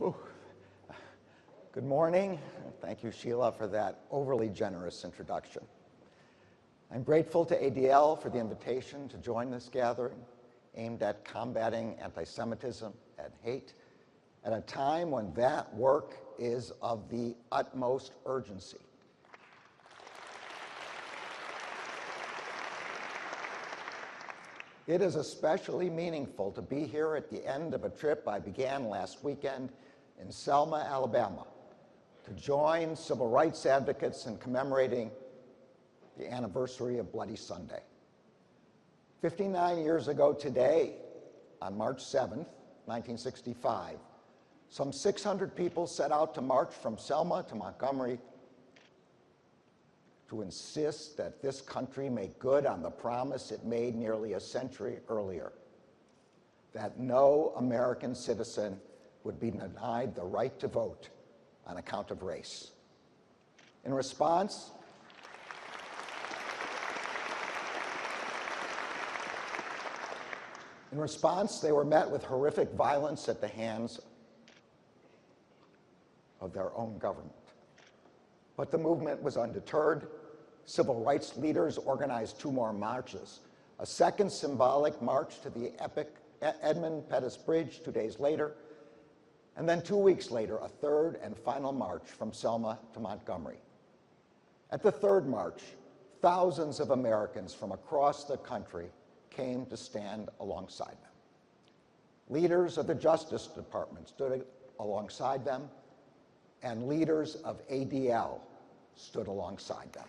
Whew. Good morning. Thank you, Sheila, for that overly generous introduction. I'm grateful to ADL for the invitation to join this gathering aimed at combating anti-Semitism and hate at a time when that work is of the utmost urgency. It is especially meaningful to be here at the end of a trip I began last weekend in Selma, Alabama, to join civil rights advocates in commemorating the anniversary of Bloody Sunday. 59 years ago today, on March 7th, 1965, some 600 people set out to march from Selma to Montgomery to insist that this country make good on the promise it made nearly a century earlier, that no American citizen would be denied the right to vote on account of race. In response, they were met with horrific violence at the hands of their own government. But the movement was undeterred. Civil rights leaders organized 2 more marches, a second symbolic march to the epic Edmund Pettus Bridge 2 days later, and then 2 weeks later, a third and final march from Selma to Montgomery. At the third march, thousands of Americans from across the country came to stand alongside them. Leaders of the Justice Department stood alongside them, and leaders of ADL stood alongside them.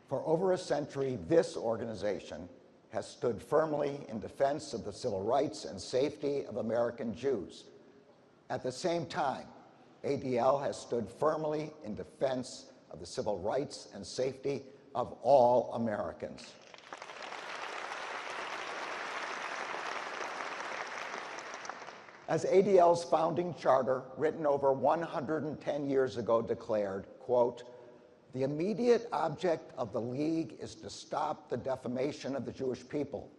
For over a century, this organization has stood firmly in defense of the civil rights and safety of American Jews. At the same time, ADL has stood firmly in defense of the civil rights and safety of all Americans. As ADL's founding charter, written over 110 years ago, declared, quote, "The immediate object of the League is to stop the defamation of the Jewish people.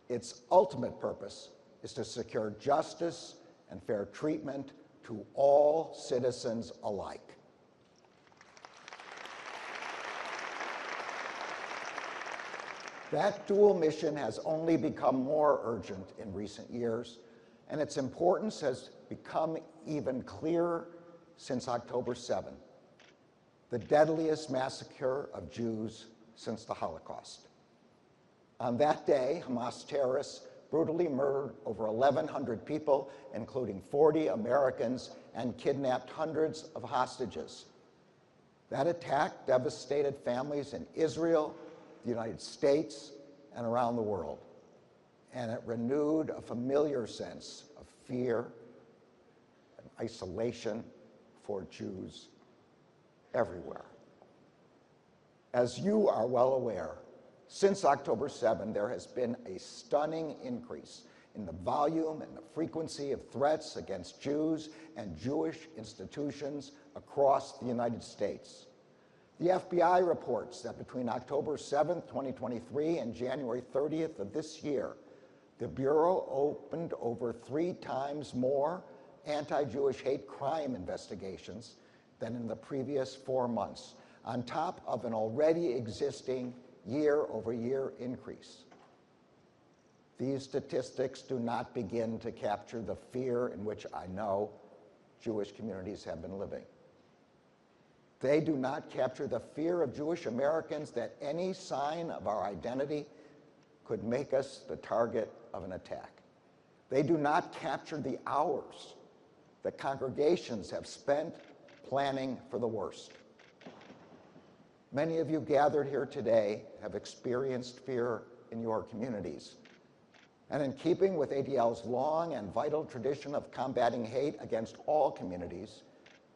Its ultimate purpose is to secure justice and fair treatment to all citizens alike." That dual mission has only become more urgent in recent years, and its importance has become even clearer since October 7th. The deadliest massacre of Jews since the Holocaust. On that day, Hamas terrorists brutally murdered over 1,100 people, including 40 Americans, and kidnapped hundreds of hostages. That attack devastated families in Israel, the United States, and around the world. And it renewed a familiar sense of fear and isolation for Jews everywhere. As you are well aware, since October 7, there has been a stunning increase in the volume and the frequency of threats against Jews and Jewish institutions across the United States. The FBI reports that between October 7, 2023 and January 30th of this year, the Bureau opened over 3 times more anti-Jewish hate crime investigations than in the previous 4 months, on top of an already existing year-over-year increase. These statistics do not begin to capture the fear in which I know Jewish communities have been living. They do not capture the fear of Jewish Americans that any sign of our identity could make us the target of an attack. They do not capture the hours that congregations have spent planning for the worst. Many of you gathered here today have experienced fear in your communities. And in keeping with ADL's long and vital tradition of combating hate against all communities,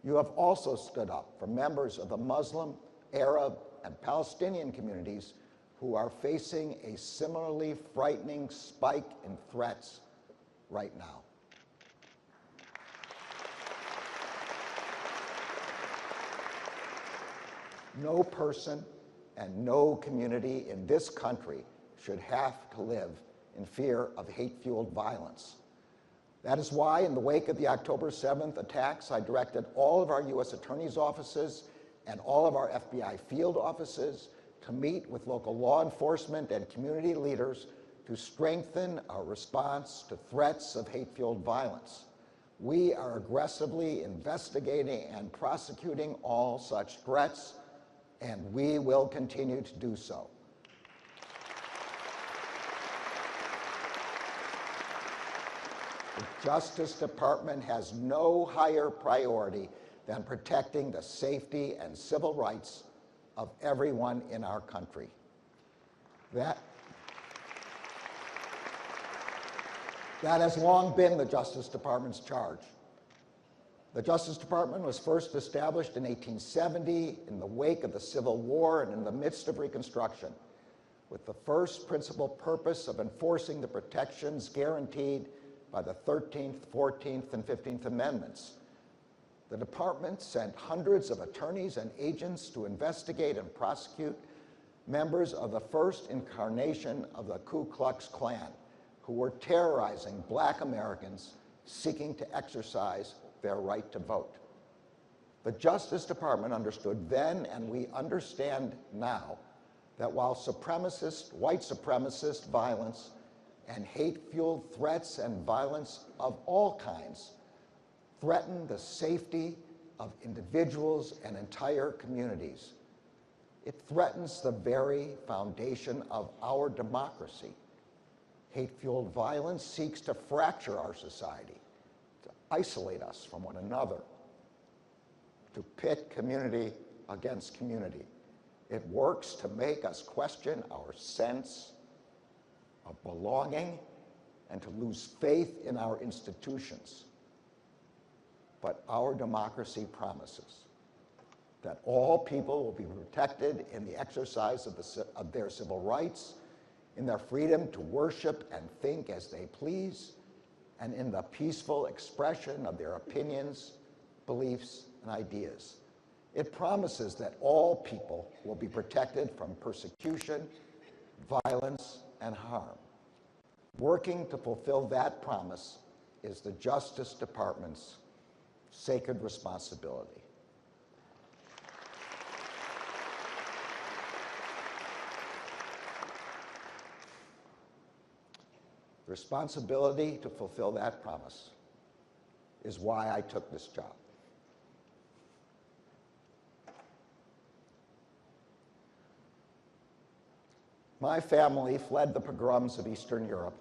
you have also stood up for members of the Muslim, Arab, and Palestinian communities who are facing a similarly frightening spike in threats right now. No person and no community in this country should have to live in fear of hate-fueled violence. That is why, in the wake of the October 7th attacks, I directed all of our U.S. attorneys' offices and all of our FBI field offices to meet with local law enforcement and community leaders to strengthen our response to threats of hate-fueled violence. We are aggressively investigating and prosecuting all such threats, and we will continue to do so. The Justice Department has no higher priority than protecting the safety and civil rights of everyone in our country. That has long been the Justice Department's charge. The Justice Department was first established in 1870 in the wake of the Civil War and in the midst of Reconstruction, with the first principal purpose of enforcing the protections guaranteed by the 13th, 14th, and 15th Amendments. The department sent hundreds of attorneys and agents to investigate and prosecute members of the first incarnation of the Ku Klux Klan, who were terrorizing Black Americans seeking to exercise their right to vote. The Justice Department understood then, and we understand now, that while white supremacist violence and hate-fueled threats and violence of all kinds threaten the safety of individuals and entire communities, it threatens the very foundation of our democracy. Hate-fueled violence seeks to fracture our society, to isolate us from one another, to pit community against community. It works to make us question our sense of belonging and to lose faith in our institutions. But our democracy promises that all people will be protected in the exercise of their civil rights, in their freedom to worship and think as they please, and in the peaceful expression of their opinions, beliefs, and ideas. It promises that all people will be protected from persecution, violence, and harm. Working to fulfill that promise is the Justice Department's sacred responsibility. The responsibility to fulfill that promise is why I took this job. My family fled the pogroms of Eastern Europe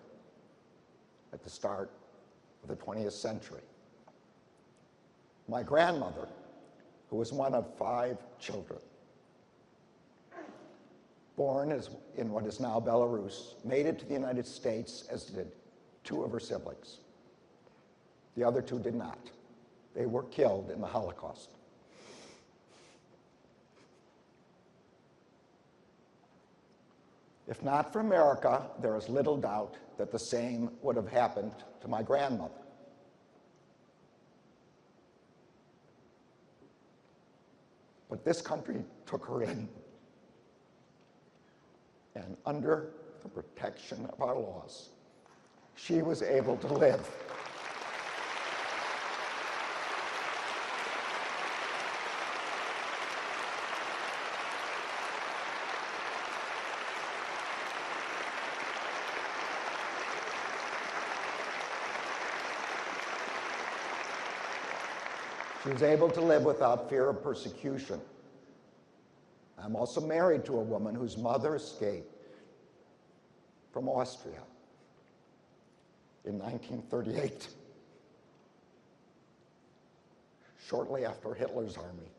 at the start of the 20th century. My grandmother, who was one of 5 children, born in what is now Belarus, made it to the United States, as did 2 of her siblings. The other 2 did not. They were killed in the Holocaust. If not for America, there is little doubt that the same would have happened to my grandmother. But this country took her in, and under the protection of our laws, she was able to live. She was able to live without fear of persecution. I'm also married to a woman whose mother escaped from Austria in 1938, shortly after Hitler's army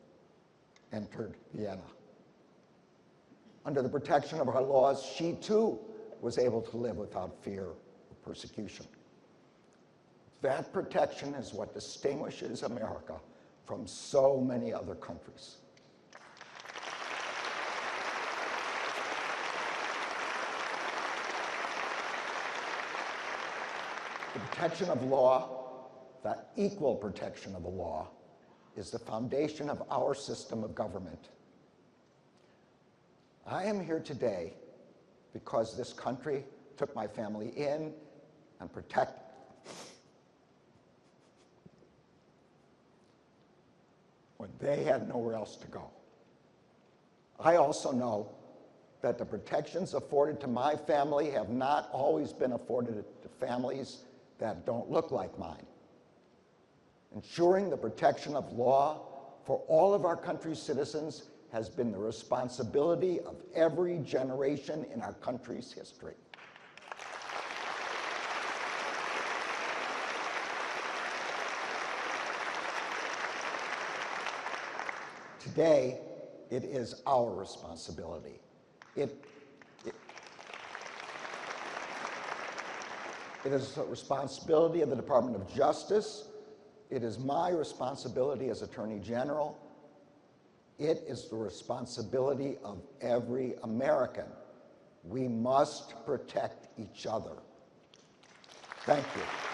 entered Vienna. Under the protection of our laws, she too was able to live without fear of persecution. That protection is what distinguishes America from so many other countries. The protection of law, that equal protection of the law, is the foundation of our system of government. I am here today because this country took my family in and protected when they had nowhere else to go. I also know that the protections afforded to my family have not always been afforded to families that don't look like mine. Ensuring the protection of law for all of our country's citizens has been the responsibility of every generation in our country's history. Today, it is our responsibility. It is the responsibility of the Department of Justice. It is my responsibility as Attorney General. It is the responsibility of every American. We must protect each other. Thank you.